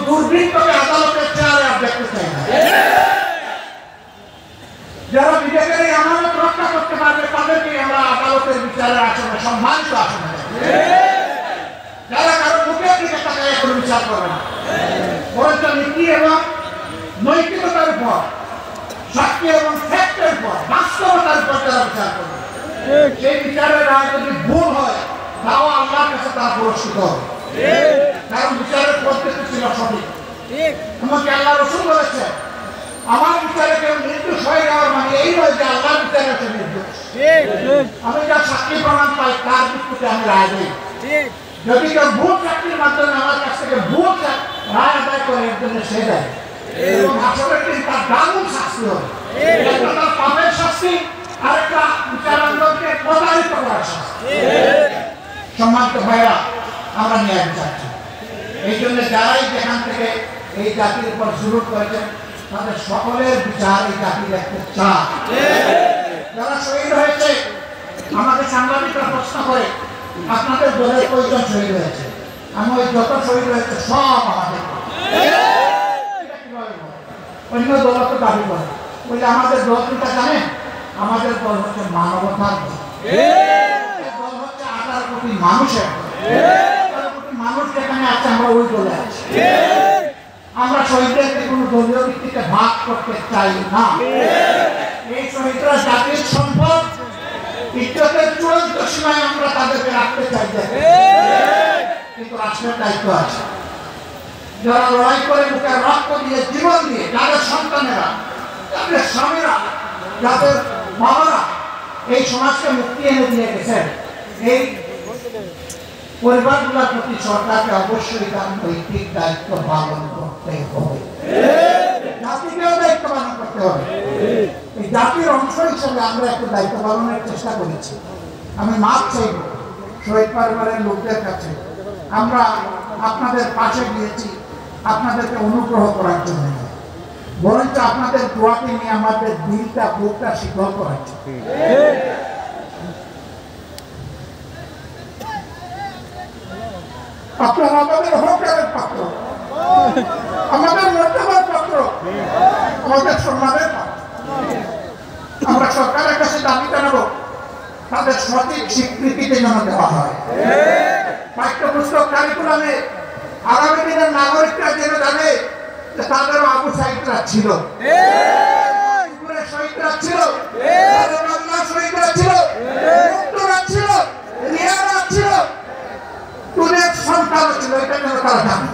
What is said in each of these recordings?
দুর্বৃত্তকে আদালতের চেয়ারে আর দেখতে চাই না। যারা বিবেকের এই আমানত রক্ষা করতে পারবে তাদেরকে আমরা আদালতের বিচারের আসনে সম্মানিত আসনে, যারা কারো মুখের দিকে তাকায় কোনো বিচার করবে না, বরঞ্চ নীতি এবং নৈতিকতার উপর, সাক্ষী এবং ফ্যাক্টের উপর, বাস্তবতার উপর যারা বিচার করবে, সেই বিচারের রায় যদি ভুল হয় তাও আল্লাহর কাছে তারা পুরস্কৃত হবে, কারণ বিচারের পদ্ধতি ছিল সঠিক। এমনকি আল্লাহ রাসূল বলেছে, আমার বিচারে কেউ নির্দোষ হয়ে যাওয়ার মানে এই নয় যে আল্লাহর বিচারে সে নির্দোষ। আমি যা সাক্ষী প্রমাণ পাই তার ভিত্তিতে আমি রায় দিই। যদি কেউ ভুল চাকরির মাধ্যমে আমার কাছ থেকে ভুল রায় আদায় করে এর জন্য সে দেয়, এবং আসলে তার দারুণ শাস্তি হবে। একটা তার পাপের শাস্তি, আরেকটা বিচারাঙ্গনকে প্রতারিত করার শাস্তি। সম্মানিত ভাইরা, আমরা ন্যায় বিচার চাই। এই জন্য যারাই যেখান থেকে এই জাতির উপর জুলুম করেছেন তাদের সকলের বিচার এই জাতি দেখতে চায়। যারা শহীদ হয়েছে, আমাদের সাংবাদিকরা প্রশ্ন করে আপনাদের দলের কয়জন শহীদ হয়েছে? আমি ওই যত শহীদ হয়েছে সব আমাদের। অন্য দল তো দাবি করে, বলছে আমাদের দল কিটা জানেন? আমাদের দল হচ্ছে মানবতার দল। দল হচ্ছে 18 কোটি মানুষের দল। 18 কোটি মানুষ যেখানে আছে আমরা ওই দলে আছি। আমরা শহীদদেরকে কোনো দলীয় ভিত্তিতে ভাগ করতে চাই না। এই শহীদরা জাতির সম্পদ, ইজ্জতের চূড়ান্ত সীমায় আমরা তাদেরকে রাখতে চাই। কিন্তু রাষ্ট্রের দায়িত্ব আছে। যারা লড়াই করে মুখে রক্ত দিয়ে, জীবন দিয়ে, যাদের সন্তানেরা, যাদের স্বামীরা, যাদের বাবারা এই সমাজকে মুক্তি এনে দিয়ে গেছেন, এই পরিবারগুলোর প্রতি সরকারকে অবশ্যই তার নৈতিক দায়িত্ব পালন করতে হবে। জাতিকেও দায়িত্ব পালন করতে হবে। এই জাতির অংশ হিসেবে আমরা একটু দায়িত্ব পালনের চেষ্টা করেছি। আমি মাপ চাইব শহীদ পরিবারের লোকদের কাছে। আমরা আপনাদের পাশে গিয়েছি আপনাদেরকে অনুগ্রহ করার জন্য, বরঞ্চ আপনাদের দোয়াকে নিয়ে আমাদের দিলটা, বুকটা শীতল করাচ্ছে। আপনারা আমাদের অহংকারের পাত্র, আমাদের মর্যাদার পাত্র, আমাদের সম্মানের পাত্র। আমরা সরকারের কাছে দাবি জানাবো তাদের সঠিক স্বীকৃতিতে যেন দেওয়া হয়। পাঠ্যপুস্তক কারিকুলামে আগামী দিনের নাগরিকরা যেন জানে যে তাদেরও আবু সাঈদরা ছিল, শহীদরা ছিল, শহীদরা ছিল, মুক্তরা ছিল, রিয়ারা ছিল, তুলের সন্তানও ছিল। এটা যেন তারা জানে।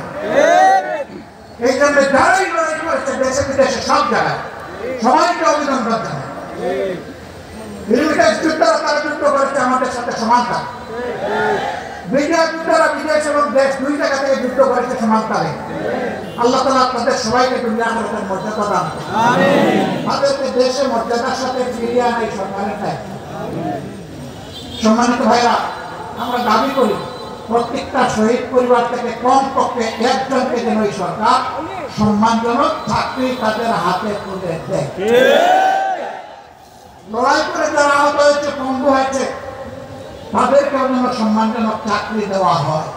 এই জন্য যারাই লড়াই করেছে দেশে বিদেশে সব জায়গায় সবাইকে অভিনন্দন জানায়। যুদ্ধরা তারা যুদ্ধ করেছে আমাদের সাথে সমানতা। বিজয় যুদ্ধরা বিদেশ এবং দেশ দুই জায়গা থেকে যুদ্ধ করেছে সমানতালে। আল্লাহ তাআলা তাদের সবাইকে দুনিয়া আখিরাতের মর্যাদা দান করুন। তাদেরকে দেশে মর্যাদার সাথে ফিরিয়ে আনা এই সরকারের দায়িত্ব। সম্মানিত ভাইরা, আমরা দাবি করি প্রত্যেকটা শহীদ পরিবার থেকে কমপক্ষে একজনকে যেন এই সরকার সম্মানজনক চাকরি তাদের হাতে তুলে দেয়। লড়াই করে যারা আহত হয়েছে, পঙ্গু হয়েছে, তাদেরকে যেন সম্মানজনক চাকরি দেওয়া হয়।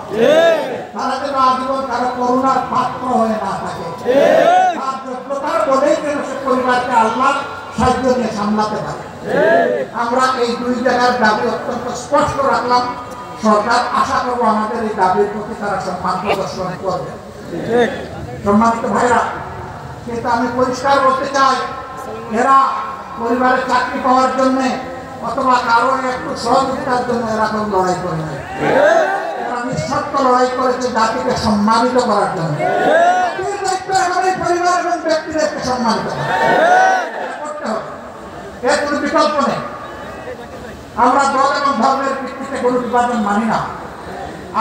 তারা যেন আজীবন কারো করুণার পাত্র হয়ে না থাকে। তার যোগ্যতার বলেই যেন সে পরিবারকে আল্লাহ সাহায্য নিয়ে সামলাতে পারে। আমরা এই দুই জায়গার দাবি অত্যন্ত স্পষ্ট রাখলাম। সরকার আশা করবো আমাদের এই দাবির প্রতি তারা সম্মান প্রদর্শন করবে। সম্মানিত ভাইরা, কিন্তু আমি পরিষ্কার বলতে চাই, এরা পরিবারের চাকরি পাওয়ার জন্য অথবা কারো একটু সহযোগিতার জন্য এরা কোনো লড়াই করে নাই। এরা নিঃস্বার্থ লড়াই করেছে জাতিকে সম্মানিত করার জন্য। পরিবার এবং ব্যক্তিদেরকে সম্মানিত করতে হবে, এর কোনো বিকল্প নেই। আমরা দল এবং ধর্মের ভিত্তিতে কোনো বিভাজন মানি না।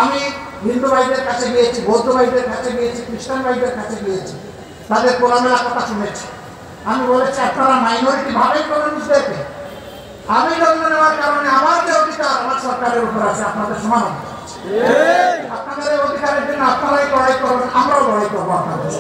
আমি হিন্দু ভাইদের কাছে গিয়েছি, বৌদ্ধ ভাইদের কাছে গিয়েছি, খ্রিস্টান ভাইদের কাছে গিয়েছি, তাদের খোলামেলা কথা শুনেছি। আমি বলেছি আপনারা মাইনরিটি ভাবেই করেন নিজেদেরকে। আমি জন্ম নেওয়ার কারণে আমার যে অধিকার আমার সরকারের উপর আছে, আপনাদের সমান অধিকার। আপনাদের এই অধিকারের জন্য আপনারাই লড়াই করবেন, আমরাও লড়াই করবো আপনাদের।